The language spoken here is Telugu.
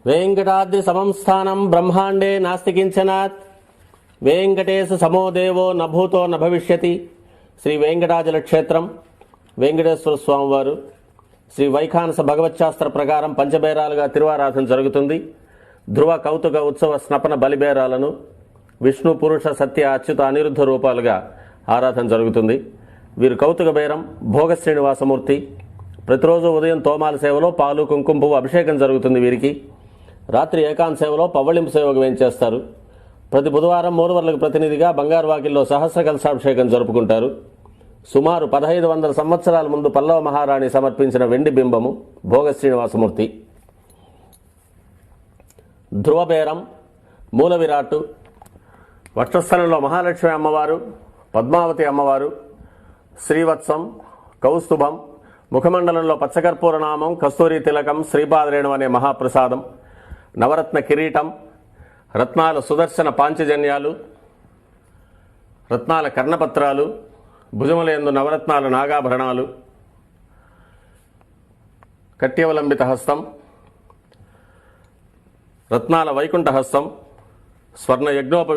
वेंकटाद्रि समं स्थानं ब्रह्मांडे नास्ति किंचनात् वेंकटेश समो देवो न भूतो न भविष्यति श्री वेंकटाचल क्षेत्रम वेंकटेश्वर स्वामी वारु श्री వైఖానస భగవచ్శాస్త్ర ప్రకారం పంచబేరాలుగా తిరువారాధన జరుగుతుంది. ధ్రువ కౌతుక ఉత్సవ స్నపన బలిబేరాలను విష్ణు పురుష సత్య అచ్యుత అనిరుద్ధ రూపాలుగా ఆరాధన జరుగుతుంది. వీరు కౌతుక బేరం భోగ శ్రీనివాసమూర్తి. ప్రతిరోజు ఉదయం తోమాల సేవలో పాలు కుంకుమ పువ్వు అభిషేకం జరుగుతుంది. వీరికి రాత్రి ఏకాంత సేవలో పవ్వళింపు సేవకు వేయించేస్తారు. ప్రతి బుధవారం మూలవర్లకు ప్రతినిధిగా బంగారు వాకిల్లో సహస్ర కలశాభిషేకం జరుపుకుంటారు. సుమారు 1500 సంవత్సరాల ముందు పల్లవ మహారాణి సమర్పించిన వెండి బింబము భోగ శ్రీనివాసమూర్తి. ధ్రువబేరం మూల విరాట్టు వక్షస్థలంలో మహాలక్ష్మి అమ్మవారు, పద్మావతి అమ్మవారు, శ్రీవత్సం, కౌస్తుభం, ముఖమండలంలో పచ్చకర్పూర నామం, కస్తూరి తిలకం, శ్రీపాదరేణం అనే మహాప్రసాదం, నవరత్న కిరీటం, రత్నాల సుదర్శన పాంచజన్యాలు, రత్నాల కర్ణపత్రాలు, భుజములందు నవరత్నాల నాగాభరణాలు, కట్యవలంబిత హస్తం, రత్నాల వైకుంఠ హస్తం, స్వర్ణ యజ్ఞోప